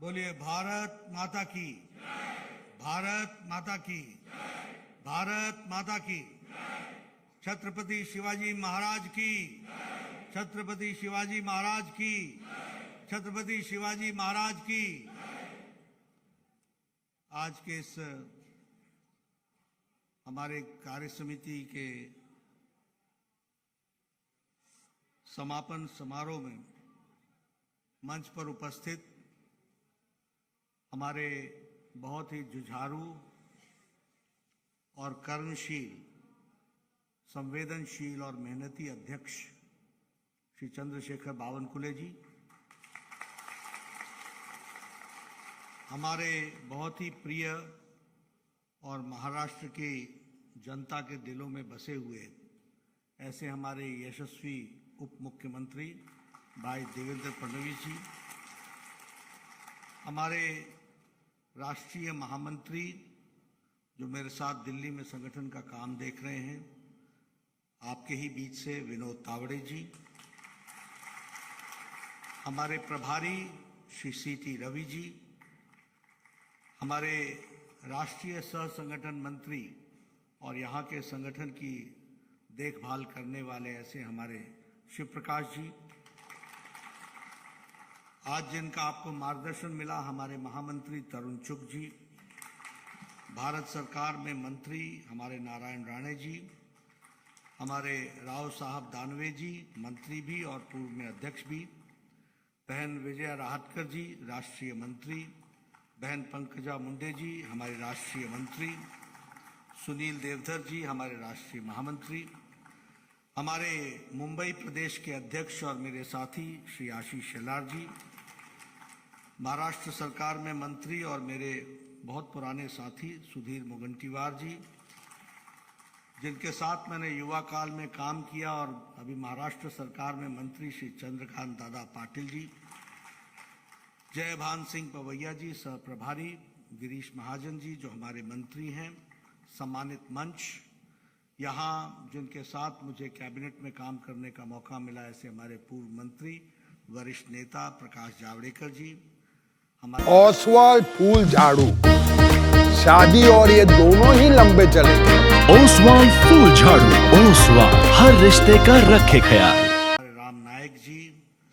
बोलिए भारत माता की, भारत माता की, भारत माता की। छत्रपति शिवाजी महाराज की, छत्रपति शिवाजी महाराज की, छत्रपति शिवाजी महाराज की। आज के इस हमारे कार्य समिति के समापन समारोह में मंच पर उपस्थित हमारे बहुत ही जुझारू और कर्मशील, संवेदनशील और मेहनती अध्यक्ष श्री चंद्रशेखर बावनकुले जी, हमारे बहुत ही प्रिय और महाराष्ट्र की जनता के दिलों में बसे हुए ऐसे हमारे यशस्वी उप मुख्यमंत्री भाई देवेंद्र फडणवीस जी, हमारे राष्ट्रीय महामंत्री जो मेरे साथ दिल्ली में संगठन का काम देख रहे हैं, आपके ही बीच से विनोद तावड़े जी, हमारे प्रभारी श्री सी.टी. रवि जी, हमारे राष्ट्रीय सह संगठन मंत्री और यहाँ के संगठन की देखभाल करने वाले ऐसे हमारे शिव प्रकाश जी, आज जिनका आपको मार्गदर्शन मिला हमारे महामंत्री तरुण चुग जी, भारत सरकार में मंत्री हमारे नारायण राणे जी, हमारे राव साहब दानवे जी, मंत्री भी और पूर्व में अध्यक्ष भी, बहन विजया राहतकर जी, राष्ट्रीय मंत्री, बहन पंकजा मुंडे जी, हमारे राष्ट्रीय मंत्री, सुनील देवधर जी, हमारे राष्ट्रीय महामंत्री, हमारे मुंबई प्रदेश के अध्यक्ष और मेरे साथी श्री आशीष शेलार जी, महाराष्ट्र सरकार में मंत्री और मेरे बहुत पुराने साथी सुधीर मुगंटीवार जी, जिनके साथ मैंने युवा काल में काम किया और अभी महाराष्ट्र सरकार में मंत्री श्री चंद्रकांत दादा पाटिल जी, जयभान सिंह पवैया जी सह प्रभारी, गिरीश महाजन जी जो हमारे मंत्री हैं, सम्मानित मंच, यहाँ जिनके साथ मुझे कैबिनेट में काम करने का मौका मिला ऐसे हमारे पूर्व मंत्री वरिष्ठ नेता प्रकाश जावड़ेकर जी, ओसवाल फूल झाड़ू, शादी और ये दोनों ही लंबे चलेंगे। ओसवाल फूल झाड़ू, ओसवाल हर रिश्ते का रखे ख्याल। राम नायक जी,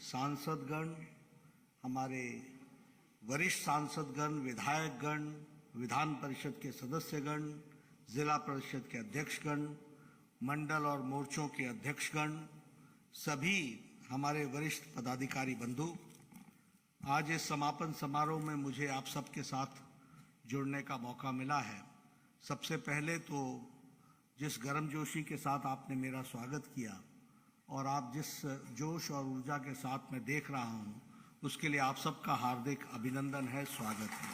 सांसदगण, हमारे वरिष्ठ सांसदगण, विधायकगण, विधान परिषद के सदस्यगण, जिला परिषद के अध्यक्षगण, मंडल और मोर्चों के अध्यक्षगण, सभी हमारे वरिष्ठ पदाधिकारी बंधु, आज इस समापन समारोह में मुझे आप सबके साथ जुड़ने का मौका मिला है। सबसे पहले तो जिस गर्मजोशी के साथ आपने मेरा स्वागत किया और आप जिस जोश और ऊर्जा के साथ मैं देख रहा हूं, उसके लिए आप सबका हार्दिक अभिनंदन है, स्वागत है।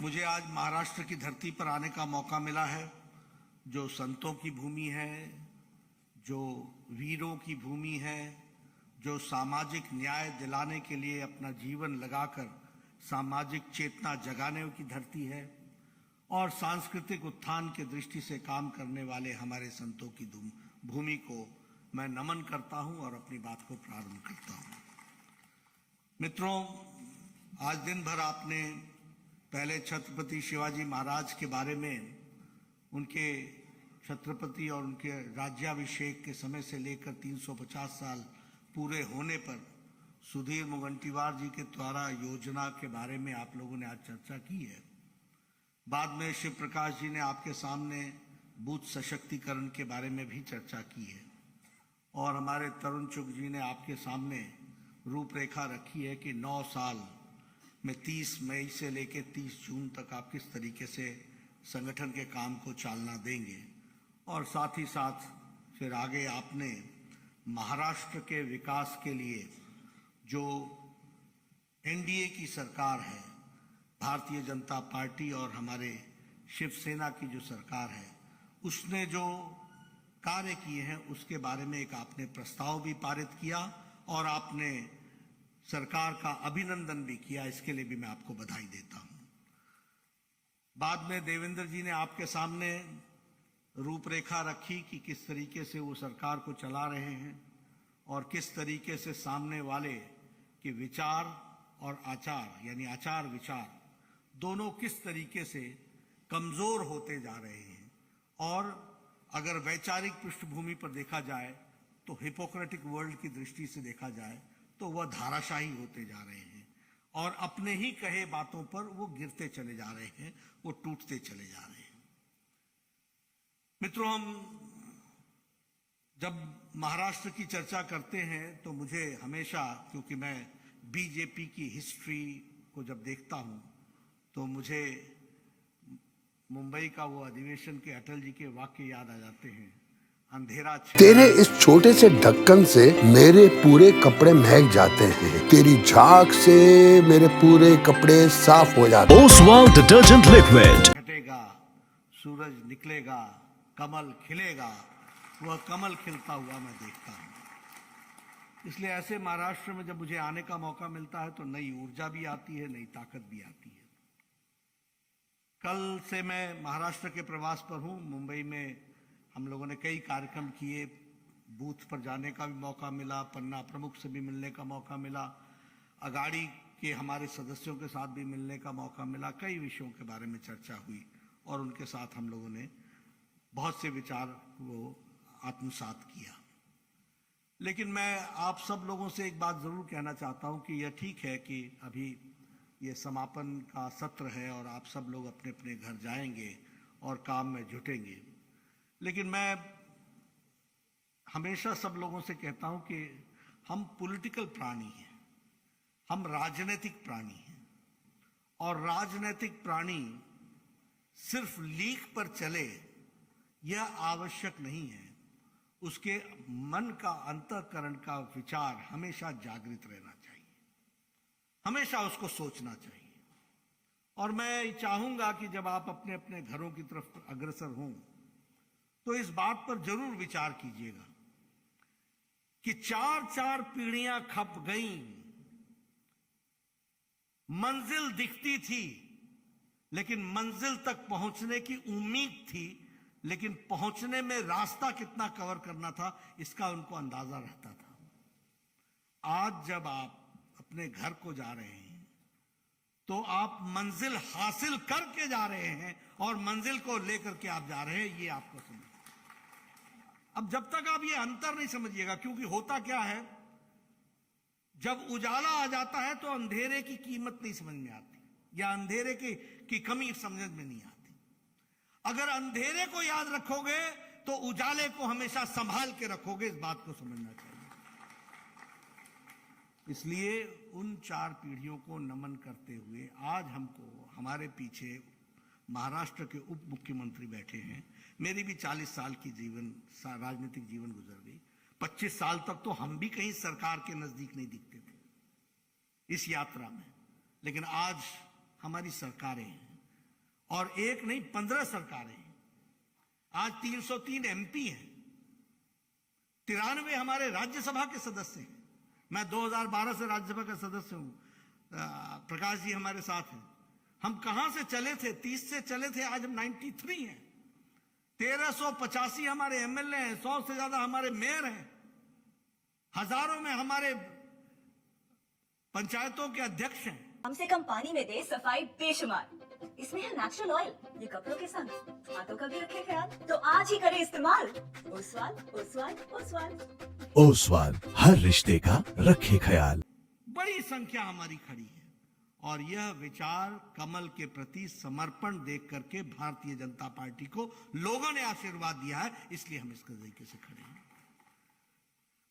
मुझे आज महाराष्ट्र की धरती पर आने का मौका मिला है, जो संतों की भूमि है, जो वीरों की भूमि है, जो सामाजिक न्याय दिलाने के लिए अपना जीवन लगाकर सामाजिक चेतना जगाने की धरती है और सांस्कृतिक उत्थान के दृष्टि से काम करने वाले हमारे संतों की भूमि को मैं नमन करता हूं और अपनी बात को प्रारंभ करता हूं। मित्रों, आज दिन भर आपने पहले छत्रपति शिवाजी महाराज के बारे में, उनके छत्रपति और उनके राज्याभिषेक के समय से लेकर 350 साल पूरे होने पर सुधीर मुगंटीवार जी के द्वारा योजना के बारे में आप लोगों ने आज चर्चा की है। बाद में शिव प्रकाश जी ने आपके सामने बूथ सशक्तिकरण के बारे में भी चर्चा की है और हमारे तरुण चुग जी ने आपके सामने रूपरेखा रखी है कि 9 साल में 30 मई से लेकर 30 जून तक आप किस तरीके से संगठन के काम को चालना देंगे और साथ ही साथ फिर आगे आपने महाराष्ट्र के विकास के लिए जो एनडीए की सरकार है, भारतीय जनता पार्टी और हमारे शिवसेना की जो सरकार है, उसने जो कार्य किए हैं उसके बारे में एक आपने प्रस्ताव भी पारित किया और आपने सरकार का अभिनंदन भी किया। इसके लिए भी मैं आपको बधाई देता हूं। बाद में देवेंद्र जी ने आपके सामने रूपरेखा रखी कि किस तरीके से वो सरकार को चला रहे हैं और किस तरीके से सामने वाले के विचार और आचार यानी आचार विचार दोनों किस तरीके से कमजोर होते जा रहे हैं, और अगर वैचारिक पृष्ठभूमि पर देखा जाए तो हिपोक्रेटिक वर्ल्ड की दृष्टि से देखा जाए तो वह धाराशाही होते जा रहे हैं और अपने ही कहे बातों पर वो गिरते चले जा रहे हैं, वो टूटते चले जा रहे हैं। मित्रों, हम जब महाराष्ट्र की चर्चा करते हैं तो मुझे हमेशा, क्योंकि मैं बीजेपी की हिस्ट्री को जब देखता हूं तो मुझे मुंबई का वो अधिवेशन के अटल जी के वाक्य याद आ जाते हैं, अंधेरा तेरे इस छोटे से ढक्कन से मेरे पूरे कपड़े महक जाते हैं, तेरी झाग से मेरे पूरे कपड़े साफ हो जाते हैं। Oswal detergent liquid. घटेगा, सूरज निकलेगा, कमल खिलेगा, वह कमल खिलता हुआ मैं देखता हूं। इसलिए ऐसे महाराष्ट्र में जब मुझे आने का मौका मिलता है तो नई ऊर्जा भी आती है, नई ताकत भी आती है। कल से मैं महाराष्ट्र के प्रवास पर हूं। मुंबई में हम लोगों ने कई कार्यक्रम किए, बूथ पर जाने का भी मौका मिला, पन्ना प्रमुख से भी मिलने का मौका मिला, अगाड़ी के हमारे सदस्यों के साथ भी मिलने का मौका मिला। कई विषयों के बारे में चर्चा हुई और उनके साथ हम लोगों ने बहुत से विचार को आत्मसात किया। लेकिन मैं आप सब लोगों से एक बात जरूर कहना चाहता हूं कि यह ठीक है कि अभी ये समापन का सत्र है और आप सब लोग अपने अपने घर जाएंगे और काम में जुटेंगे, लेकिन मैं हमेशा सब लोगों से कहता हूं कि हम पॉलिटिकल प्राणी हैं, हम राजनीतिक प्राणी हैं, और राजनीतिक प्राणी सिर्फ लीक पर चले यह आवश्यक नहीं है। उसके मन का, अंतःकरण का विचार हमेशा जागृत रहना चाहिए, हमेशा उसको सोचना चाहिए। और मैं चाहूंगा कि जब आप अपने अपने घरों की तरफ अग्रसर हों तो इस बात पर जरूर विचार कीजिएगा कि 4-4 पीढ़ियां खप गईं, मंजिल दिखती थी लेकिन मंजिल तक पहुंचने की उम्मीद थी, लेकिन पहुंचने में रास्ता कितना कवर करना था इसका उनको अंदाजा रहता था। आज जब आप अपने घर को जा रहे हैं तो आप मंजिल हासिल करके जा रहे हैं और मंजिल को लेकर के आप जा रहे हैं, ये आपको समझ। अब जब तक आप ये अंतर नहीं समझिएगा, क्योंकि होता क्या है, जब उजाला आ जाता है तो अंधेरे की कीमत नहीं समझ में आती या अंधेरे की कमी समझ में नहीं आती। अगर अंधेरे को याद रखोगे तो उजाले को हमेशा संभाल के रखोगे, इस बात को समझना चाहिए। इसलिए उन 4 पीढ़ियों को नमन करते हुए आज हमको, हमारे पीछे महाराष्ट्र के उप मुख्यमंत्री बैठे हैं। मेरी भी 40 साल की राजनीतिक जीवन गुजर गई। 25 साल तक तो हम भी कहीं सरकार के नजदीक नहीं दिखते थे इस यात्रा में, लेकिन आज हमारी सरकारें हैं, और एक नहीं 15 सरकारें हैं। आज 303 एमपी हैं, 93 हमारे राज्यसभा के सदस्य हैं। मैं 2012 से राज्यसभा का सदस्य हूं, प्रकाश जी हमारे साथ हैं। हम कहां से चले थे, 30 से चले थे, आज हम 93 हैं। 1385 हमारे एमएलए हैं, 100 से ज्यादा हमारे मेयर हैं, हजारों में हमारे पंचायतों के अध्यक्ष हैं। कम से कम पानी में दे सफाई बेशुमार, इसमें है नेचुरल ऑयल, ये कपड़ों के संग हाथों का भी रखे ख्याल, तो आज ही करें इस्तेमाल। ओसवाल, ओसवाल, ओसवाल। ओसवाल, हर रिश्ते का रखे ख्याल। बड़ी संख्या हमारी खड़ी है और यह विचार कमल के प्रति समर्पण देख करके भारतीय जनता पार्टी को लोगों ने आशीर्वाद दिया है, इसलिए हम इस तरीके से खड़े हैं।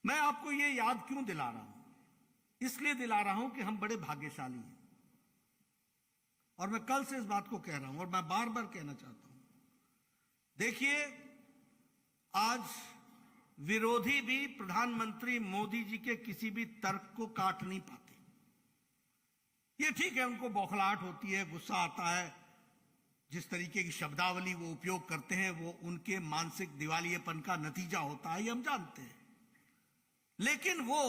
मैं आपको ये याद क्यों दिला रहा हूं, इसलिए दिला रहा हूं कि हम बड़े भाग्यशाली हैं, और मैं कल से इस बात को कह रहा हूं और मैं बार बार कहना चाहता हूं। देखिए, आज विरोधी भी प्रधानमंत्री मोदी जी के किसी भी तर्क को काट नहीं पाते। ये ठीक है, उनको बौखलाहट होती है, गुस्सा आता है, जिस तरीके की शब्दावली वो उपयोग करते हैं वो उनके मानसिक दिवालियेपन का नतीजा होता है, ये हम जानते हैं। लेकिन वो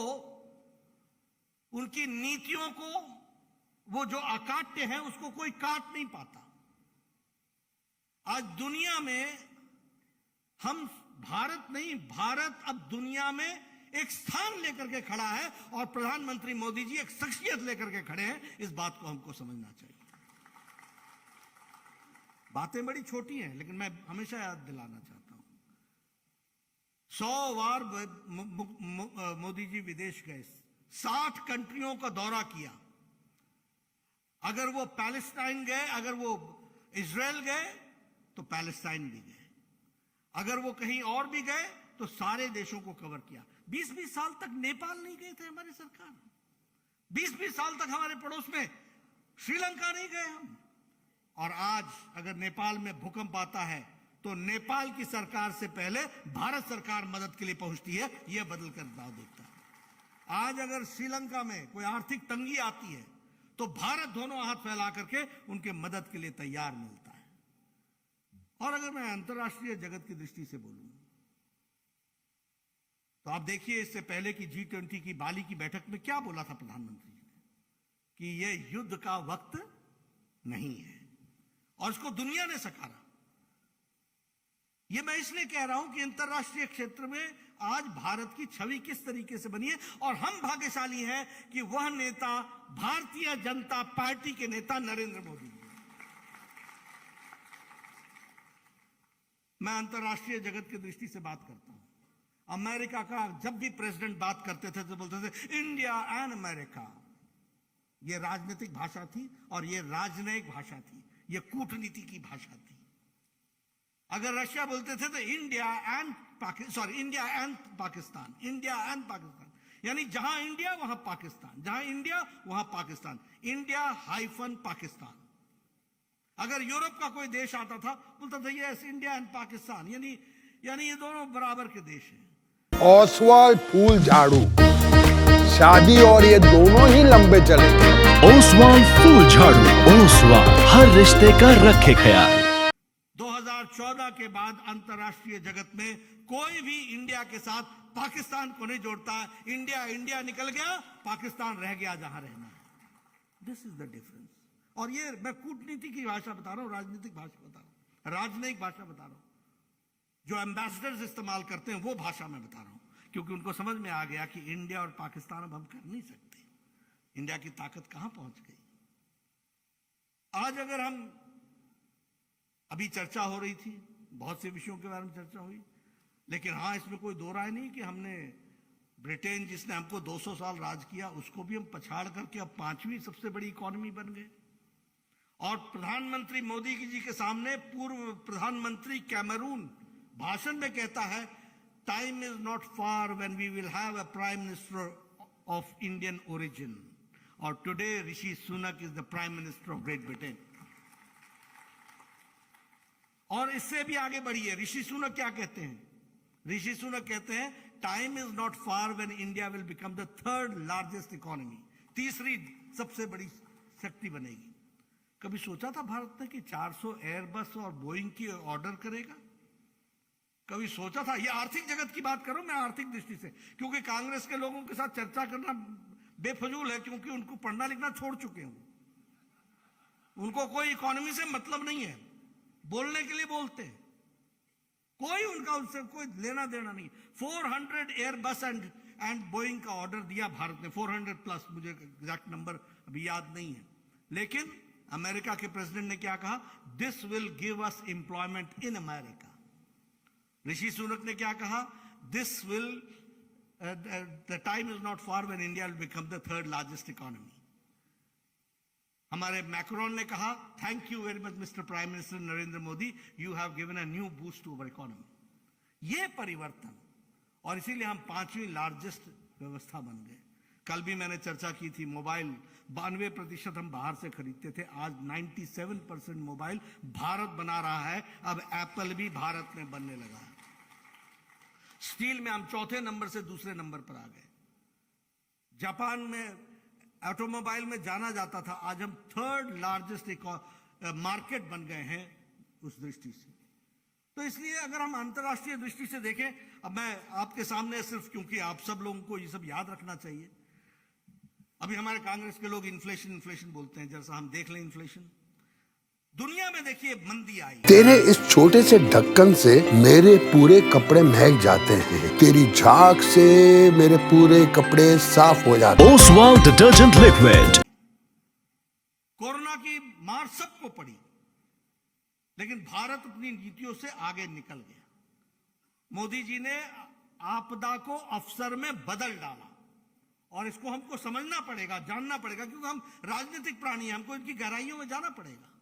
उनकी नीतियों को, वो जो अकाट्य है उसको कोई काट नहीं पाता। आज दुनिया में हम, भारत नहीं, भारत अब दुनिया में एक स्थान लेकर के खड़ा है और प्रधानमंत्री मोदी जी एक शख्सियत लेकर के खड़े हैं। इस बात को हमको समझना चाहिए। बातें बड़ी छोटी हैं, लेकिन मैं हमेशा याद दिलाना चाहता हूं, 100 बार मोदी जी विदेश गए, 60 कंट्रियों का दौरा किया। अगर वो पैलेस्टाइन गए, अगर वो इजराइल गए तो पैलेस्टाइन भी गए, अगर वो कहीं और भी गए तो सारे देशों को कवर किया। 20-20 साल तक नेपाल नहीं गए थे हमारी सरकार, 20-20 साल तक हमारे पड़ोस में श्रीलंका नहीं गए हम। और आज अगर नेपाल में भूकंप आता है तो नेपाल की सरकार से पहले भारत सरकार मदद के लिए पहुंचती है। यह बदल कर दाव देखता है। आज अगर श्रीलंका में कोई आर्थिक तंगी आती है तो भारत दोनों हाथ फैला करके उनके मदद के लिए तैयार मिलता है। और अगर मैं अंतर्राष्ट्रीय जगत की दृष्टि से बोलूं तो आप देखिए, इससे पहले की G20 की बाली की बैठक में क्या बोला था प्रधानमंत्री जी ने, कि यह युद्ध का वक्त नहीं है, और इसको दुनिया ने सकारा। यह मैं इसलिए कह रहा हूं कि अंतर्राष्ट्रीय क्षेत्र में आज भारत की छवि किस तरीके से बनी है, और हम भाग्यशाली हैं कि वह नेता भारतीय जनता पार्टी के नेता नरेंद्र मोदी जी। मैं अंतर्राष्ट्रीय जगत की दृष्टि से बात करता हूं। अमेरिका का जब भी प्रेसिडेंट बात करते थे तो बोलते थे इंडिया एंड अमेरिका। यह राजनीतिक भाषा थी और यह राजनयिक भाषा थी, यह कूटनीति की भाषा थी। अगर रशिया बोलते थे तो India and Pakistan, India and Pakistan, यानी जहां इंडिया वहां पाकिस्तान, जहां इंडिया वहां पाकिस्तान, इंडिया हाइफन पाकिस्तान। अगर यूरोप का कोई देश आता था बोलता था यस इंडिया एंड पाकिस्तान, यानी ये दोनों बराबर के देश हैं। ओसवाल फूल झाड़ू, शादी और ये दोनों ही लंबे चलेंगे। ओसवाल फूल झाड़ू, ओसवाल हर रिश्ते का रखे ख्याल। 2014 के बाद अंतर्राष्ट्रीय जगत में कोई भी इंडिया के साथ पाकिस्तान को नहीं जोड़ता। इंडिया निकल गया, पाकिस्तान रह गया जहां रहना है। This is the difference. और ये मैं कूटनीति की भाषा बता रहा हूं, राजनीतिक भाषा बता रहा हूं, राजनयिक भाषा बता रहा हूं। जो एम्बेसडर्स इस्तेमाल करते हैं वो भाषा में बता रहा हूं, क्योंकि उनको समझ में आ गया कि इंडिया और पाकिस्तान अब हम कर नहीं सकते। इंडिया की ताकत कहां पहुंच गई। आज अगर हम, अभी चर्चा हो रही थी, बहुत से विषयों के बारे में चर्चा हुई, लेकिन हाँ, इसमें कोई दो राय नहीं कि हमने ब्रिटेन जिसने हमको 200 साल राज किया उसको भी हम पछाड़ करके अब 5वीं सबसे बड़ी इकोनॉमी बन गए। और प्रधानमंत्री मोदी जी के सामने पूर्व प्रधानमंत्री कैमरून भाषण में कहता है, time is not far when we will have a prime minister of Indian origin. और today Rishi Sunak is the prime minister of Great Britain. और इससे भी आगे बढ़िए, ऋषि सुनक क्या कहते हैं? ऋषि सुनक कहते हैं, time is not far when India will become the 3rd largest economy, तीसरी सबसे बड़ी शक्ति बनेगी। कभी सोचा था भारत ने कि 400 एयरबस और बोइंग की ऑर्डर करेगा? कभी सोचा था? ये आर्थिक जगत की बात करूं मैं, आर्थिक दृष्टि से, क्योंकि कांग्रेस के लोगों के साथ चर्चा करना बेफजूल है, क्योंकि उनको पढ़ना लिखना छोड़ चुके हैं। उनको कोई इकोनॉमी से मतलब नहीं है, बोलने के लिए बोलते हैं, कोई उनका उनसे कोई लेना देना नहीं। 400 एयरबस एंड बोइंग का ऑर्डर दिया भारत ने, 400 प्लस, मुझे एग्जैक्ट नंबर अभी याद नहीं है। लेकिन अमेरिका के प्रेसिडेंट ने क्या कहा? This will give us employment in America. Rishi Sunak ने क्या कहा? This will, the time is not far when India will become the 3rd largest economy. हमारे मैक्रोन ने कहा, thank you very much mister prime minister Narendra Modi, you have given a new boost to our economy. ये परिवर्तन, और इसीलिए हम 5वीं largest व्यवस्था बन गए। कल भी मैंने चर्चा की थी, मोबाइल 92% हम बाहर से खरीदते थे, आज 97% मोबाइल भारत बना रहा है। अब एप्पल भी भारत में बनने लगा है। स्टील में हम 4थे नंबर से दूसरे नंबर पर आ गए। जापान में ऑटोमोबाइल में जाना जाता था, आज हम 3rd लार्जेस्ट मार्केट बन गए हैं उस दृष्टि से। तो इसलिए अगर हम अंतर्राष्ट्रीय दृष्टि से देखें, अब मैं आपके सामने सिर्फ, क्योंकि आप सब लोगों को ये सब याद रखना चाहिए, अभी हमारे कांग्रेस के लोग इन्फ्लेशन बोलते हैं, जैसा हम देख लें इन्फ्लेशन। दुनिया में देखिए मंदी आई। तेरे इस छोटे से ढक्कन से मेरे पूरे कपड़े महक जाते हैं। तेरी झाग से मेरे पूरे कपड़े साफ हो जाते हैं। Oswal detergent liquid. कोरोना की मार सबको पड़ी, लेकिन भारत अपनी नीतियों से आगे निकल गया। मोदी जी ने आपदा को अवसर में बदल डाला, और इसको हमको समझना पड़ेगा, जानना पड़ेगा, क्योंकि हम राजनीतिक प्राणी हैं, हमको इनकी गहराइयों में जाना पड़ेगा।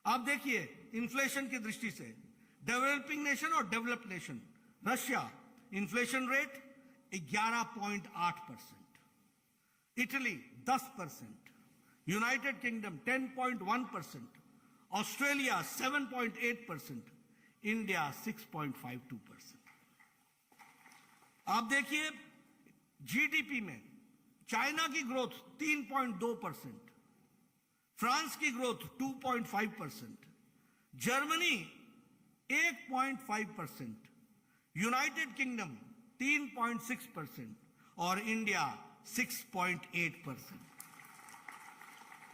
आप देखिए इन्फ्लेशन की दृष्टि से डेवलपिंग नेशन और developed nation, Russia inflation rate 11.8%, Italy 10%, United kingdom 10.1%, Australia 7.8%, India 6.52%। आप देखिए जीडीपी में चाइना की ग्रोथ 3.2%, फ्रांस की ग्रोथ 2.5%, जर्मनी 1.5%, यूनाइटेड किंगडम 3.6% और इंडिया 6.8%।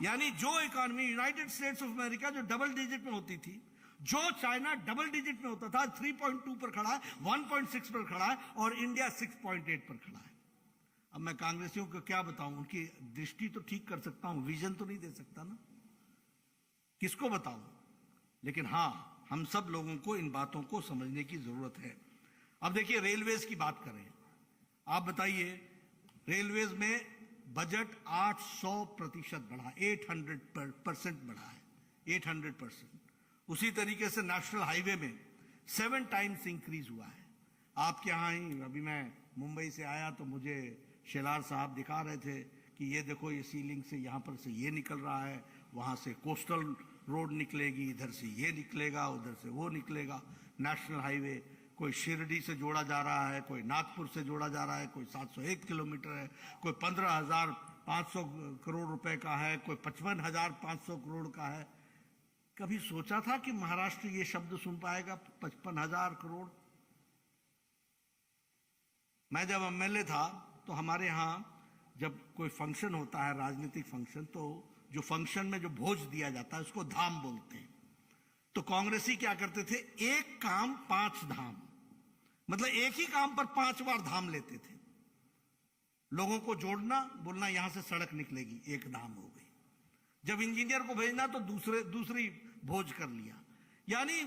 यानी जो economy United states of America जो डबल डिजिट में होती थी, जो चाइना डबल डिजिट में होता था, 3.2 पर खड़ा है, 1.6 पर खड़ा है, और इंडिया 6.8 पर खड़ा है। अब मैं कांग्रेसियों को क्या बताऊं, उनकी दृष्टि तो ठीक कर सकता हूं, विजन तो नहीं दे सकता ना, किसको बताऊं। लेकिन हां, हम सब लोगों को इन बातों को समझने की जरूरत है। अब देखिए रेलवेज की बात करें, आप बताइए, रेलवेज में बजट 800% बढ़ा, 800% बढ़ा है, 800%। उसी तरीके से नेशनल हाईवे में 7 टाइम्स इंक्रीज हुआ है। आपके यहाँ ही अभी मैं मुंबई से आया तो मुझे शेलार साहब दिखा रहे थे कि ये देखो, ये सीलिंग से यहाँ पर से ये निकल रहा है, वहाँ से कोस्टल रोड निकलेगी, इधर से ये निकलेगा, उधर से वो निकलेगा। नेशनल हाईवे कोई शिरडी से जोड़ा जा रहा है, कोई नागपुर से जोड़ा जा रहा है, कोई 701 किलोमीटर है, कोई 15,500 करोड़ रुपए का है, कोई 55,500 करोड़ का है। कभी सोचा था कि महाराष्ट्र ये शब्द सुन पाएगा, 55,000 करोड़? मैं जब एमएलए था तो हमारे यहाँ जब कोई फंक्शन होता है, राजनीतिक फंक्शन, तो जो फंक्शन में जो भोज दिया जाता है उसको धाम बोलते हैं। तो कांग्रेसी क्या करते थे, एक काम 5 धाम, मतलब एक ही काम पर 5 बार धाम लेते थे। लोगों को जोड़ना, बोलना यहां से सड़क निकलेगी, एक धाम हो गई। जब इंजीनियर को भेजना तो दूसरी भोज कर लिया। यानी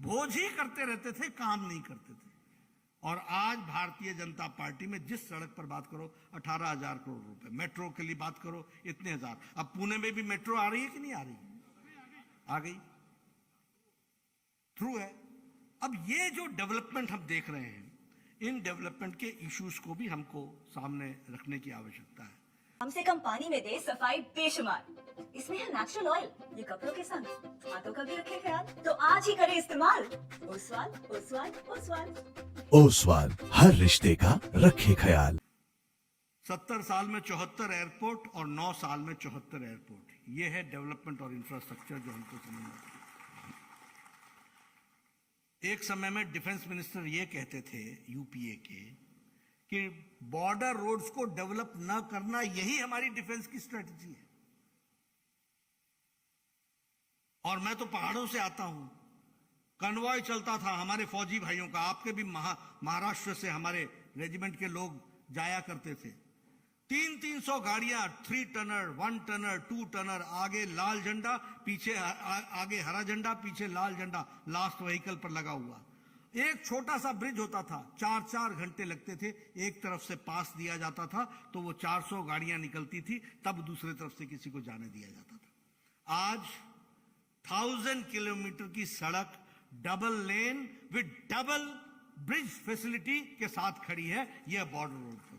भोज ही करते रहते थे, काम नहीं करते थे। और आज भारतीय जनता पार्टी में जिस सड़क पर बात करो 18,000 करोड़ रुपए, मेट्रो के लिए बात करो इतने हजार। अब पुणे में भी मेट्रो आ रही है कि नहीं आ रही? आ गई, ट्रू है। अब ये जो डेवलपमेंट हम देख रहे हैं, इन डेवलपमेंट के इश्यूज को भी हमको सामने रखने की आवश्यकता है। कम से कम पानी में दे सफाई बेशुमार, इसमें है नेचुरल ऑयल, ये कपड़ों के संग हाथों का भी रखे ख्याल, तो आज ही करें इस्तेमाल ओसवाल ओसवाल ओसवाल। ओसवाल, हर रिश्ते का रखे ख्याल। 70 साल में 74 एयरपोर्ट और 9 साल में 74 एयरपोर्ट, ये है डेवलपमेंट और इंफ्रास्ट्रक्चर जो हमको समझना चाहिए। एक समय में डिफेंस मिनिस्टर ये कहते थे यूपीए के कि बॉर्डर रोड्स को डेवलप न करना, यही हमारी डिफेंस की स्ट्रेटजी है। और मैं तो पहाड़ों से आता हूं, कन्वॉय चलता था हमारे फौजी भाइयों का, आपके भी महाराष्ट्र से हमारे रेजिमेंट के लोग जाया करते थे। 300 गाड़ियां, 3 टनर, 1 टनर, 2 टनर, आगे लाल झंडा, पीछे आगे हरा झंडा, पीछे लाल झंडा, लास्ट व्हीकल पर लगा हुआ। एक छोटा सा ब्रिज होता था, 4-4 घंटे लगते थे, एक तरफ से पास दिया जाता था तो वो 400 गाड़ियां निकलती थी, तब दूसरी तरफ से किसी को जाने दिया जाता था। आज 1000 किलोमीटर की सड़क double lane with double bridge facility के साथ खड़ी है। यह बॉर्डर रोड पर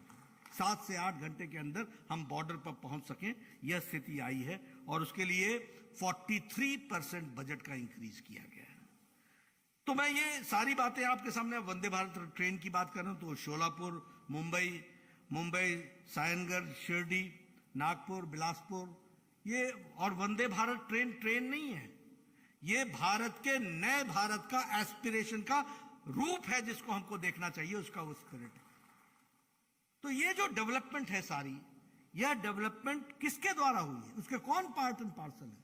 7 से 8 घंटे के अंदर हम बॉर्डर पर पहुंच सकें, यह स्थिति आई है। और उसके लिए 43% बजट का इंक्रीज किया गया है। तो मैं ये सारी बातें आपके सामने, वंदे भारत ट्रेन की बात कर रहा हूं तो शोलापुर, मुंबई, सायनगढ़, शिरडी, नागपुर, बिलासपुर, ये और वंदे भारत ट्रेन नहीं है, ये भारत के नए भारत का एस्पिरेशन का रूप है, जिसको हमको देखना चाहिए, उसका वो स्पिरिट। तो ये जो डेवलपमेंट है सारी, यह डेवलपमेंट किसके द्वारा हुई है, उसके कौन पार्ट एंड पार्सल है?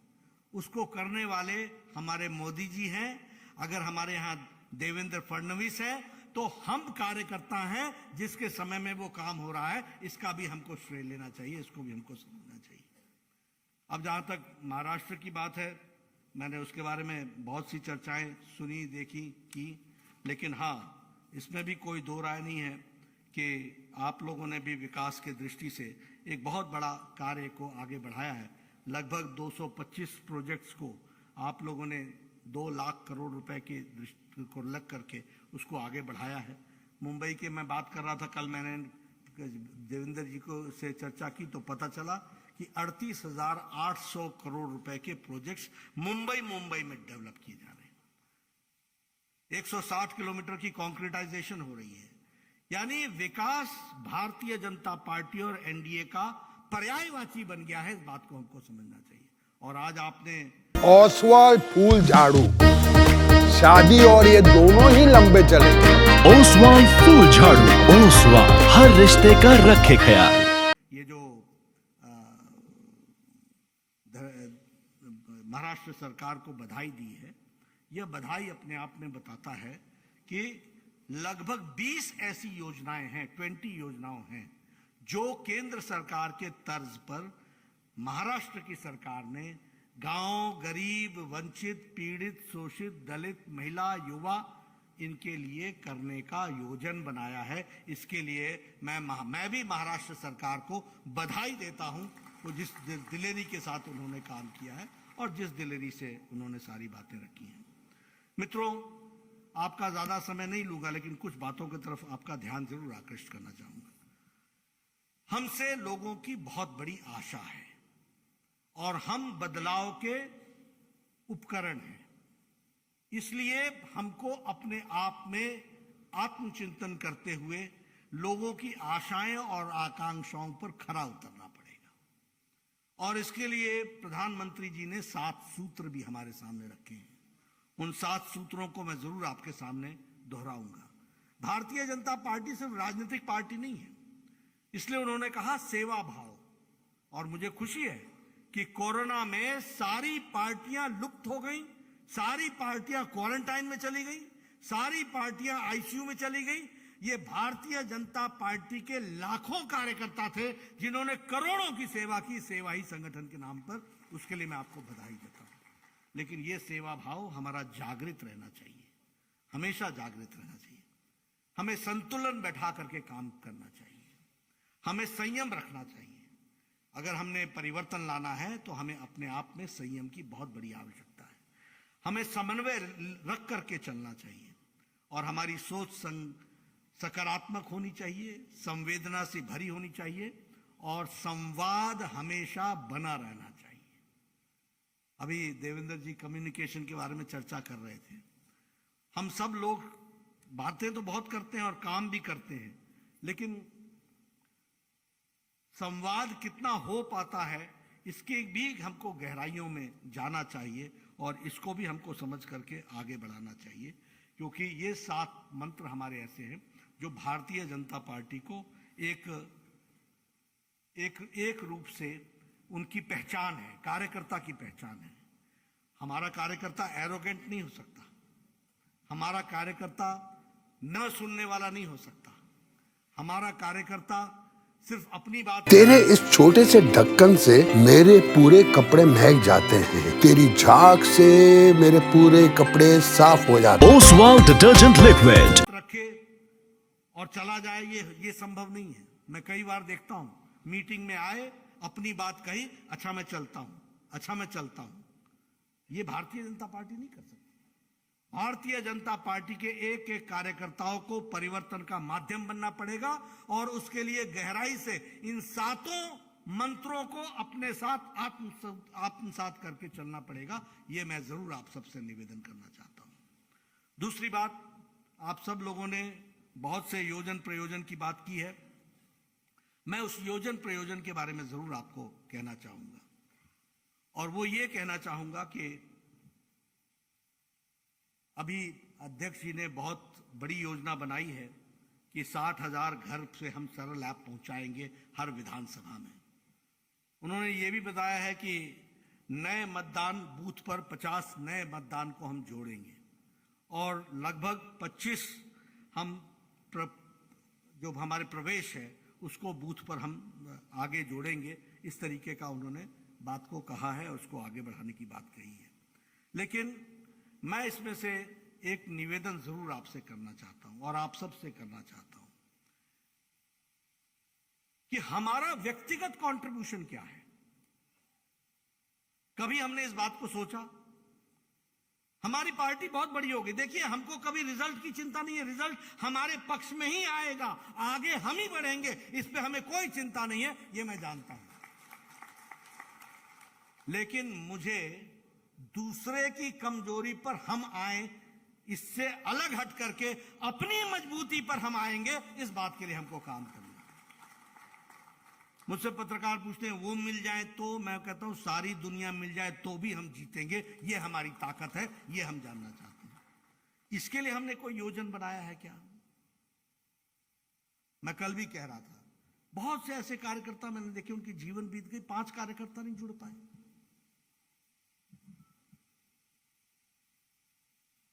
उसको करने वाले हमारे मोदी जी हैं। अगर हमारे यहाँ देवेंद्र फडणवीस है तो हम कार्यकर्ता हैं जिसके समय में वो काम हो रहा है, इसका भी हमको श्रेय लेना चाहिए, इसको भी हमको समझना चाहिए। अब जहां तक महाराष्ट्र की बात है, मैंने उसके बारे में बहुत सी चर्चाएं सुनी, देखी, की, लेकिन हाँ, इसमें भी कोई दो राय नहीं है कि आप लोगों ने भी विकास के दृष्टि से एक बहुत बड़ा कार्य को आगे बढ़ाया है। लगभग 225 प्रोजेक्ट्स को आप लोगों ने 2 लाख करोड़ रुपए के दृष्टि को लग करके उसको आगे बढ़ाया है। मुंबई के मैं बात कर रहा था कल, मैंने देवेंद्र जी को से चर्चा की तो पता चला कि 38,800 करोड़ रुपए के प्रोजेक्ट्स मुंबई में डेवलप किए जा रहे हैं। 160 किलोमीटर की कॉन्क्रीटाइजेशन हो रही है। यानी विकास भारतीय जनता पार्टी और एनडीए का पर्यायवाची बन गया है। इस बात को हमको समझना चाहिए। और आज आपने ओसवाल फूल झाड़ू, शादी और ये दोनों ही लंबे चलेंगे। ओसवाल फूल झाड़ू, ओसवाल हर रिश्ते का रखे ख्याल। ये जो महाराष्ट्र सरकार को बधाई दी है, यह बधाई अपने आप में बताता है कि लगभग 20 ऐसी योजनाएं हैं, 20 योजनाएं हैं जो केंद्र सरकार के तर्ज पर महाराष्ट्र की सरकार ने गांव, गरीब, वंचित, पीड़ित, शोषित, दलित, महिला, युवा, इनके लिए करने का योजन बनाया है। इसके लिए मैं भी महाराष्ट्र सरकार को बधाई देता हूं, वो जिस दिलेरी के साथ उन्होंने काम किया है और जिस दिलेरी से उन्होंने सारी बातें रखी हैं। मित्रों, आपका ज्यादा समय नहीं लूंगा, लेकिन कुछ बातों की तरफ आपका ध्यान जरूर आकृष्ट करना चाहूंगा। हमसे लोगों की बहुत बड़ी आशा है और हम बदलाव के उपकरण हैं। इसलिए हमको अपने आप में आत्मचिंतन करते हुए लोगों की आशाएं और आकांक्षाओं पर खरा उतरना पड़ेगा। और इसके लिए प्रधानमंत्री जी ने 7 सूत्र भी हमारे सामने रखे हैं। उन 7 सूत्रों को मैं जरूर आपके सामने दोहराऊंगा। भारतीय जनता पार्टी सिर्फ राजनीतिक पार्टी नहीं है, इसलिए उन्होंने कहा सेवा भाव। और मुझे खुशी है कि कोरोना में सारी पार्टियां लुप्त हो गई, सारी पार्टियां क्वारंटाइन में चली गई, सारी पार्टियां आईसीयू में चली गई। ये भारतीय जनता पार्टी के लाखों कार्यकर्ता थे जिन्होंने करोड़ों की सेवा की, सेवा ही संगठन के नाम पर। उसके लिए मैं आपको बधाई देता हूं। लेकिन ये सेवा भाव हमारा जागृत रहना चाहिए, हमेशा जागृत रहना चाहिए। हमें संतुलन बैठा करके काम करना चाहिए, हमें संयम रखना चाहिए। अगर हमने परिवर्तन लाना है तो हमें अपने आप में संयम की बहुत बड़ी आवश्यकता है। हमें समन्वय रख करके चलना चाहिए और हमारी सोच सकारात्मक होनी चाहिए, संवेदना से भरी होनी चाहिए और संवाद हमेशा बना रहना चाहिए। अभी देवेंद्र जी कम्युनिकेशन के बारे में चर्चा कर रहे थे। हम सब लोग बातें तो बहुत करते हैं और काम भी करते हैं, लेकिन संवाद कितना हो पाता है इसके भी हमको गहराइयों में जाना चाहिए और इसको भी हमको समझ करके आगे बढ़ाना चाहिए। क्योंकि ये 7 मंत्र हमारे ऐसे हैं जो भारतीय जनता पार्टी को एक रूप से उनकी पहचान है, कार्यकर्ता की पहचान है। हमारा कार्यकर्ता एरोगेंट नहीं हो सकता, हमारा कार्यकर्ता न सुनने वाला नहीं हो सकता, हमारा कार्यकर्ता सिर्फ अपनी बात। तेरे इस छोटे से ढक्कन से मेरे पूरे कपड़े महक जाते हैं, तेरी झाग से मेरे पूरे कपड़े साफ हो जाते हैं। ओसवाल डिटर्जेंट लिक्विड रखे और चला जाए, ये संभव नहीं है। मैं कई बार देखता हूं, मीटिंग में आए, अपनी बात कही, अच्छा मैं चलता हूं। ये भारतीय जनता पार्टी नहीं कर सकती। भारतीय जनता पार्टी के एक एक कार्यकर्ताओं को परिवर्तन का माध्यम बनना पड़ेगा और उसके लिए गहराई से इन 7 मंत्रों को अपने साथ आत्मसात करके चलना पड़ेगा। ये मैं जरूर आप सबसे निवेदन करना चाहता हूं। दूसरी बात, आप सब लोगों ने बहुत से योजन प्रयोजन की बात की है। मैं उस योजन प्रयोजन के बारे में जरूर आपको कहना चाहूंगा और वो ये कहना चाहूंगा कि अभी अध्यक्ष जी ने बहुत बड़ी योजना बनाई है कि 60,000 घर से हम सरल ऐप पहुंचाएंगे हर विधानसभा में। उन्होंने ये भी बताया है कि नए मतदान बूथ पर 50 नए मतदान को हम जोड़ेंगे और लगभग 25 हम जो हमारे प्रवेश है उसको बूथ पर हम आगे जोड़ेंगे। इस तरीके का उन्होंने बात को कहा है और उसको आगे बढ़ाने की बात कही है। लेकिन मैं इसमें से एक निवेदन जरूर आपसे करना चाहता हूं और आप सबसे करना चाहता हूं कि हमारा व्यक्तिगत कंट्रीब्यूशन क्या है। कभी हमने इस बात को सोचा? हमारी पार्टी बहुत बड़ी होगी। देखिए, हमको कभी रिजल्ट की चिंता नहीं है, रिजल्ट हमारे पक्ष में ही आएगा, आगे हम ही बढ़ेंगे, इस पे हमें कोई चिंता नहीं है, ये मैं जानता हूं। लेकिन मुझे दूसरे की कमजोरी पर हम आए, इससे अलग हट करके अपनी मजबूती पर हम आएंगे, इस बात के लिए हमको काम करना। मुझसे पत्रकार पूछते हैं वो मिल जाए तो, मैं कहता हूं सारी दुनिया मिल जाए तो भी हम जीतेंगे, ये हमारी ताकत है, ये हम जानना चाहते हैं। इसके लिए हमने कोई योजना बनाया है क्या? मैं कल भी कह रहा था, बहुत से ऐसे कार्यकर्ता मैंने देखे, उनकी जीवन बीत गई, 5 कार्यकर्ता नहीं जुड़ पाए।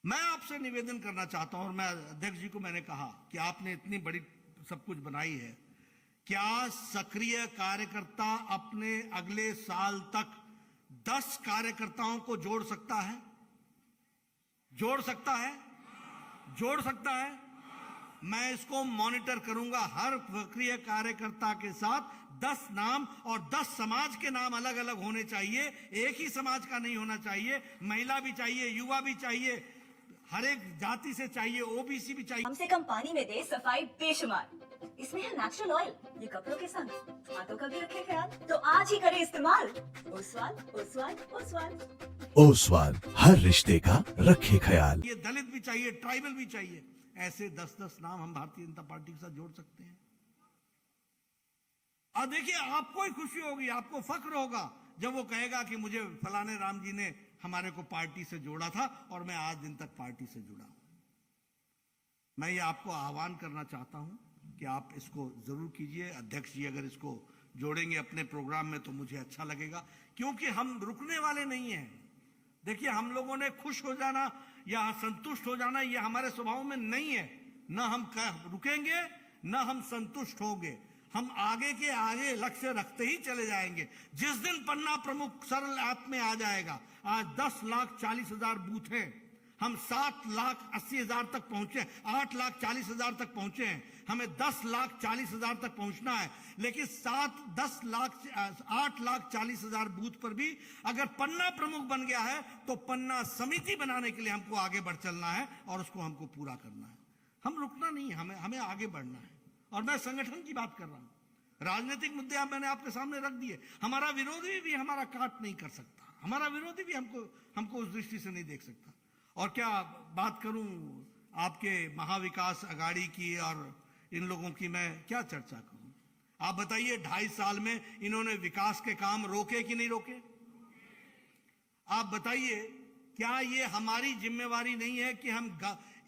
मैं आपसे निवेदन करना चाहता हूं और मैं अध्यक्ष जी को मैंने कहा कि आपने इतनी बड़ी सब कुछ बनाई है, क्या सक्रिय कार्यकर्ता अपने अगले साल तक 10 कार्यकर्ताओं को जोड़ सकता है? जोड़ सकता है? जोड़ सकता है? मैं इसको मॉनिटर करूंगा। हर सक्रिय कार्यकर्ता के साथ 10 नाम और 10 समाज के नाम अलग अलग होने चाहिए, एक ही समाज का नहीं होना चाहिए। महिला भी चाहिए, युवा भी चाहिए, हर एक जाति से चाहिए, ओबीसी भी चाहिए। हमसे कम पानी में दे सफाई बेशुमार, इसमें है नेचुरल ऑयल, ये कपड़ों के संग हाथों का भी रखे ख्याल, तो आज ही करें इस्तेमाल। ओसवाल, ओसवाल, ओसवाल। ओसवाल, हर रिश्ते का रखे ख्याल। ये दलित भी चाहिए, ट्राइबल भी चाहिए, ऐसे 10-10 नाम हम भारतीय जनता पार्टी के साथ जोड़ सकते हैं। और देखिए, आपको ही खुशी होगी, आपको फक्र होगा जब वो कहेगा कि मुझे फलाने राम जी ने हमारे को पार्टी से जोड़ा था और मैं आज दिन तक पार्टी से जुड़ा हूं। मैं ये आपको आह्वान करना चाहता हूं कि आप इसको जरूर कीजिए। अध्यक्ष जी अगर इसको जोड़ेंगे अपने प्रोग्राम में तो मुझे अच्छा लगेगा, क्योंकि हम रुकने वाले नहीं हैं। देखिए, हम लोगों ने खुश हो जाना या संतुष्ट हो जाना ये हमारे स्वभाव में नहीं है। न हम रुकेंगे, न हम संतुष्ट होंगे, हम आगे के आगे लक्ष्य रखते ही चले जाएंगे। जिस दिन पन्ना प्रमुख सरल ऐप में आ जाएगा, आज 10,40,000 बूथ हैं, हम 7,80,000 तक पहुंचे, 8,40,000 तक पहुंचे हैं, हमें 10,40,000 तक पहुंचना है। लेकिन 8,40,000 बूथ पर भी अगर पन्ना प्रमुख बन गया है तो पन्ना समिति बनाने के लिए हमको आगे बढ़ चलना है और उसको हमको पूरा करना है। हम रुकना नहीं है, हमें आगे बढ़ना है। और मैं संगठन की बात कर रहा हूं, राजनीतिक मुद्दे आप मैंने आपके सामने रख दिए। हमारा विरोधी भी हमारा काट नहीं कर सकता, हमारा विरोधी भी हमको उस दृष्टि से नहीं देख सकता। और क्या बात करूं आपके महाविकास अघाड़ी की और इन लोगों की, मैं क्या चर्चा करूं? आप बताइए, 2.5 साल में इन्होंने विकास के काम रोके कि नहीं रोके? आप बताइए, क्या ये हमारी जिम्मेवारी नहीं है कि हम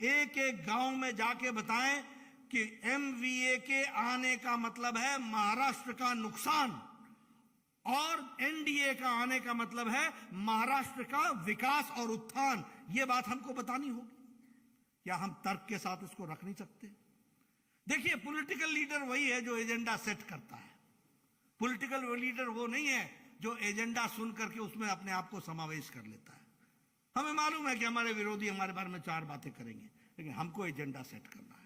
एक एक गांव में जाके बताएं कि एमवीए के आने का मतलब है महाराष्ट्र का नुकसान और एनडीए का आने का मतलब है महाराष्ट्र का विकास और उत्थान। यह बात हमको बतानी होगी। क्या हम तर्क के साथ इसको रख नहीं सकते? देखिए, पॉलिटिकल लीडर वही है जो एजेंडा सेट करता है। पॉलिटिकल लीडर वो नहीं है जो एजेंडा सुन करके उसमें अपने आप को समावेश कर लेता है। हमें मालूम है कि हमारे विरोधी हमारे बारे में 4 बातें करेंगे, लेकिन हमको एजेंडा सेट करना है।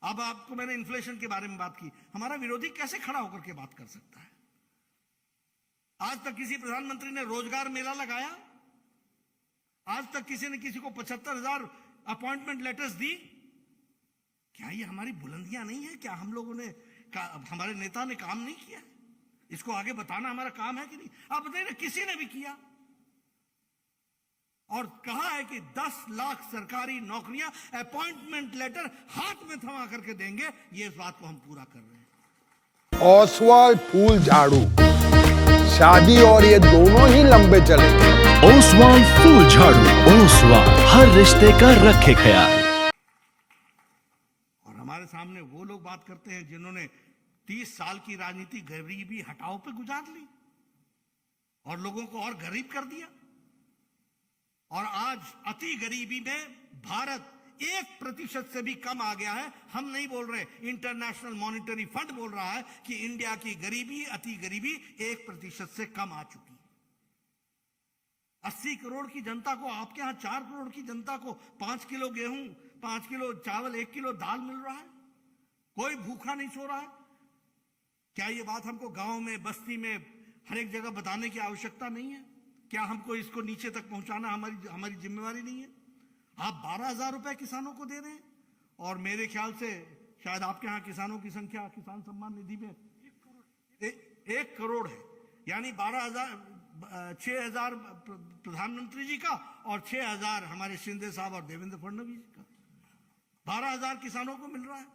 अब आपको मैंने इन्फ्लेशन के बारे में बात की, हमारा विरोधी कैसे खड़ा होकर के बात कर सकता है? आज तक किसी प्रधानमंत्री ने रोजगार मेला लगाया? आज तक किसी ने किसी को 75,000 अपॉइंटमेंट लेटर्स दी? क्या ये हमारी बुलंदियां नहीं है? क्या हम लोगों ने हमारे नेता ने काम नहीं किया? इसको आगे बताना हमारा काम है कि नहीं? आप बताइए ना, किसी ने भी किया? और कहा है कि 10 लाख सरकारी नौकरियां अपॉइंटमेंट लेटर हाथ में थमा करके देंगे। ये इस बात को हम पूरा कर रहे हैं। ओसवाल फूल झाड़ू, शादी और ये दोनों ही लंबे चलेंगे। ओसवाल फूल झाड़ू, ओसवाल, हर रिश्ते का रखे ख्याल। और हमारे सामने वो लोग बात करते हैं जिन्होंने 30 साल की राजनीति गरीबी हटाओ पे गुजार ली। और लोगों को और गरीब कर दिया। और आज अति गरीबी में भारत 1% से भी कम आ गया है। हम नहीं बोल रहे, इंटरनेशनल मॉनिटरी फंड बोल रहा है कि इंडिया की गरीबी, अति गरीबी 1% से कम आ चुकी है। 80 करोड़ की जनता को, आपके यहां 4 करोड़ की जनता को 5 किलो गेहूं, 5 किलो चावल, 1 किलो दाल मिल रहा है। कोई भूखा नहीं सो रहा है। क्या ये बात हमको गांव में, बस्ती में, हर एक जगह बताने की आवश्यकता नहीं है? क्या हमको इसको नीचे तक पहुंचाना हमारी जिम्मेवारी नहीं है? आप 12,000 रुपए किसानों को दे रहे हैं, और मेरे ख्याल से शायद आपके यहां किसानों की संख्या किसान सम्मान निधि में 1 करोड़ है। यानी 6,000 प्रधानमंत्री जी का और 6,000 हमारे शिंदे साहब और देवेंद्र फडणवीस जी का। 12,000 किसानों को मिल रहा है।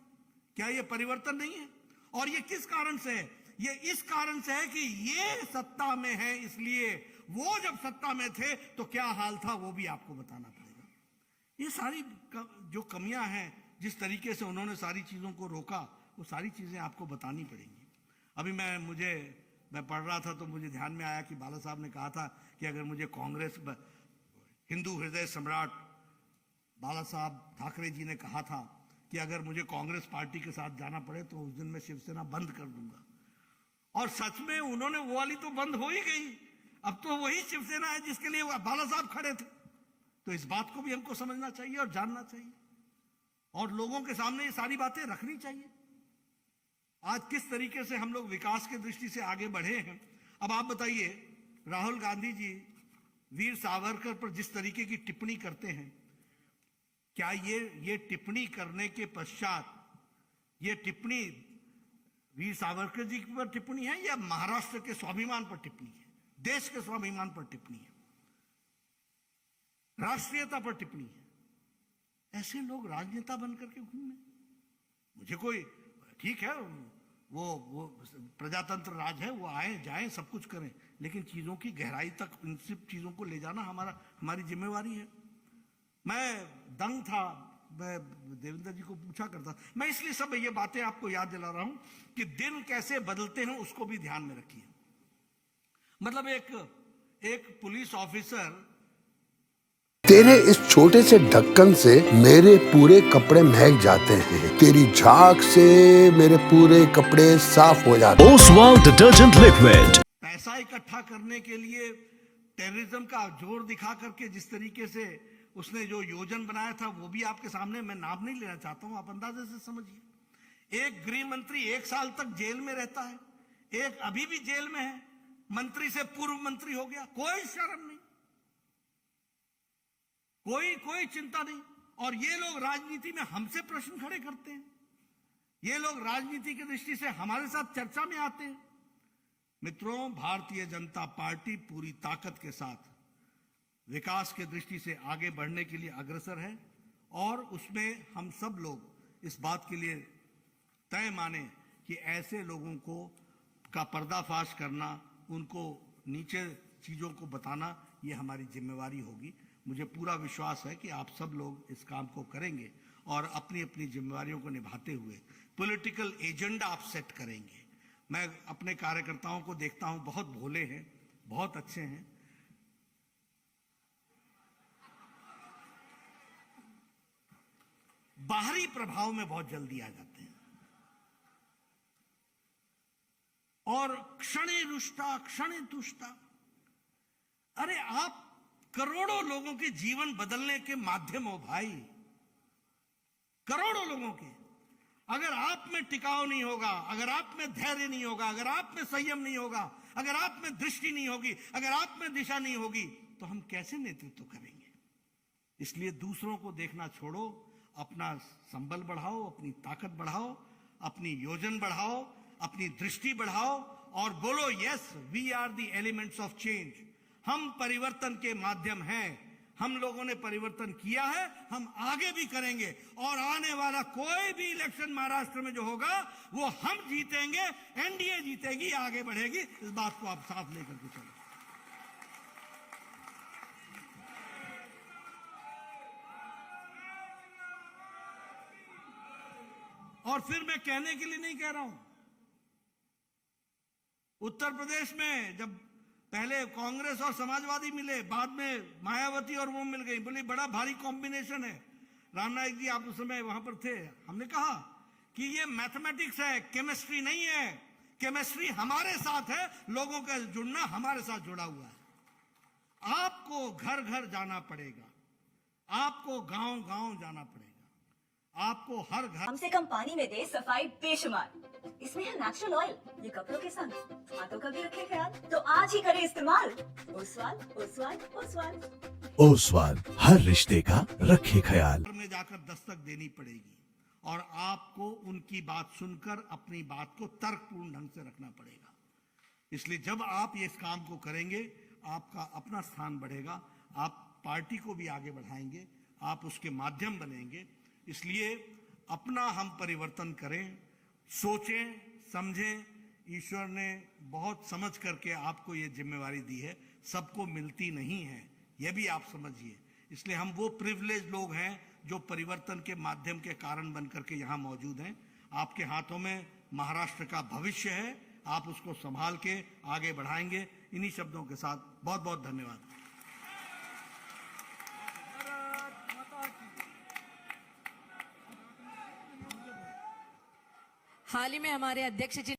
क्या ये परिवर्तन नहीं है? और ये किस कारण से है? ये इस कारण से है कि ये सत्ता में है, इसलिए वो जब सत्ता में थे तो क्या हाल था वो भी आपको बताना पड़ेगा। ये सारी जो कमियां हैं, जिस तरीके से उन्होंने सारी चीजों को रोका, वो सारी चीजें आपको बतानी पड़ेंगी। अभी मैं पढ़ रहा था तो मुझे ध्यान में आया कि बाला साहब ने कहा था कि अगर मुझे कांग्रेस, हिंदू हृदय सम्राट बाला साहब ठाकरे जी ने कहा था कि अगर मुझे कांग्रेस पार्टी के साथ जाना पड़े तो उस दिन मैं शिवसेना बंद कर दूंगा। और सच में उन्होंने वो वाली तो बंद हो ही गई। अब तो वही शिवसेना है जिसके लिए बाला साहब खड़े थे। तो इस बात को भी हमको समझना चाहिए और जानना चाहिए, और लोगों के सामने ये सारी बातें रखनी चाहिए। आज किस तरीके से हम लोग विकास की दृष्टि से आगे बढ़े हैं। अब आप बताइए, राहुल गांधी जी वीर सावरकर पर जिस तरीके की टिप्पणी करते हैं, क्या ये टिप्पणी करने के पश्चात ये टिप्पणी वीर सावरकर जी पर टिप्पणी है या महाराष्ट्र के स्वाभिमान पर टिप्पणी है, देश के स्वाभिमान पर टिप्पणी है, राष्ट्रीयता पर टिप्पणी है? ऐसे लोग राजनेता बनकर के घूमे। मुझे कोई, ठीक है, वो प्रजातंत्र राज है, वो आए जाएं सब कुछ करें, लेकिन चीजों की गहराई तक इन सब चीजों को ले जाना हमारी जिम्मेवारी है। मैं दंग था, मैं देवेंद्र जी को पूछा करता, मैं इसलिए सब ये बातें आपको याद दिला रहा हूं कि दिन कैसे बदलते हैं उसको भी ध्यान में रखिए। मतलब एक पुलिस ऑफिसर, तेरे इस छोटे से ढक्कन से मेरे पूरे कपड़े महक जाते हैं, तेरी झाग से मेरे पूरे कपड़े साफ हो जाते हैं। Oswal detergent liquid. पैसा इकट्ठा करने के लिए टेररिज्म का जोर दिखा करके जिस तरीके से उसने जो योजना बनाया था, वो भी आपके सामने, मैं नाम नहीं लेना चाहता हूं, आप अंदाजे से समझिए। एक गृह मंत्री 1 साल तक जेल में रहता है, एक अभी भी जेल में है, मंत्री से पूर्व मंत्री हो गया, कोई शर्म नहीं, कोई चिंता नहीं। और ये लोग राजनीति में हमसे प्रश्न खड़े करते हैं, ये लोग राजनीति की दृष्टि से हमारे साथ चर्चा में आते हैं। मित्रों, भारतीय जनता पार्टी पूरी ताकत के साथ विकास की दृष्टि से आगे बढ़ने के लिए अग्रसर है, और उसमें हम सब लोग इस बात के लिए तय माने कि ऐसे लोगों को का पर्दाफाश करना, उनको नीचे चीजों को बताना, ये हमारी जिम्मेवारी होगी। मुझे पूरा विश्वास है कि आप सब लोग इस काम को करेंगे और अपनी अपनी जिम्मेवारियों को निभाते हुए पॉलिटिकल एजेंडा आप सेट करेंगे। मैं अपने कार्यकर्ताओं को देखता हूं, बहुत भोले हैं, बहुत अच्छे हैं, बाहरी प्रभाव में बहुत जल्दी आ जाते हैं, और क्षणे रुष्टा क्षणे तुष्टा। अरे आप करोड़ों लोगों के जीवन बदलने के माध्यम हो भाई, करोड़ों लोगों के। अगर आप में टिकाव नहीं होगा, अगर आप में धैर्य नहीं होगा, अगर आप में संयम नहीं होगा, अगर आप में दृष्टि नहीं होगी, अगर आप में दिशा नहीं होगी, तो हम कैसे नेतृत्व करेंगे? इसलिए दूसरों को देखना छोड़ो, अपना संबल बढ़ाओ, अपनी ताकत बढ़ाओ, अपनी योजना बढ़ाओ, अपनी दृष्टि बढ़ाओ, और बोलो yes we are the elements of change. हम परिवर्तन के माध्यम हैं, हम लोगों ने परिवर्तन किया है, हम आगे भी करेंगे, और आने वाला कोई भी इलेक्शन महाराष्ट्र में जो होगा वो हम जीतेंगे, एनडीए जीतेगी, आगे बढ़ेगी। इस बात को आप साफ लेकर के चलो। और फिर मैं कहने के लिए नहीं कह रहा हूं, उत्तर प्रदेश में जब पहले कांग्रेस और समाजवादी मिले, बाद में मायावती और वो मिल गई। बोली बड़ा भारी कॉम्बिनेशन है। राम नाईक जी आप उस समय वहां पर थे। हमने कहा कि ये मैथमेटिक्स है, केमिस्ट्री नहीं है। केमिस्ट्री हमारे साथ है, लोगों का जुड़ना हमारे साथ जुड़ा हुआ है। आपको घर घर जाना पड़ेगा, आपको गांव गांव जाना पड़ेगा, आपको हर घर। कम से कम पानी में दे सफाई बेशुमार, इसमें है नेचुरल ऑयल, ये कपड़ों के संग हाथों का भी रखे ख्याल। तो आज ही करें इस्तेमाल ओसवाल ओसवाल ओसवाल। ओसवाल हर रिश्ते का रखे ख्याल। घर में जाकर दस्तक देनी पड़ेगी और आपको उनकी बात सुनकर अपनी बात को तर्कपूर्ण ढंग से रखना पड़ेगा। इसलिए जब आप ये इस काम को करेंगे, आपका अपना स्थान बढ़ेगा, आप पार्टी को भी आगे बढ़ाएंगे, आप उसके माध्यम बनेंगे। इसलिए अपना हम परिवर्तन करें, सोचें, समझें। ईश्वर ने बहुत समझ करके आपको ये जिम्मेवारी दी है, सबको मिलती नहीं है, यह भी आप समझिए। इसलिए हम वो प्रिविलेज लोग हैं जो परिवर्तन के माध्यम के कारण बन करके यहाँ मौजूद हैं। आपके हाथों में महाराष्ट्र का भविष्य है, आप उसको संभाल के आगे बढ़ाएंगे। इन्हीं शब्दों के साथ बहुत बहुत धन्यवाद। हाल ही में हमारे अध्यक्ष जी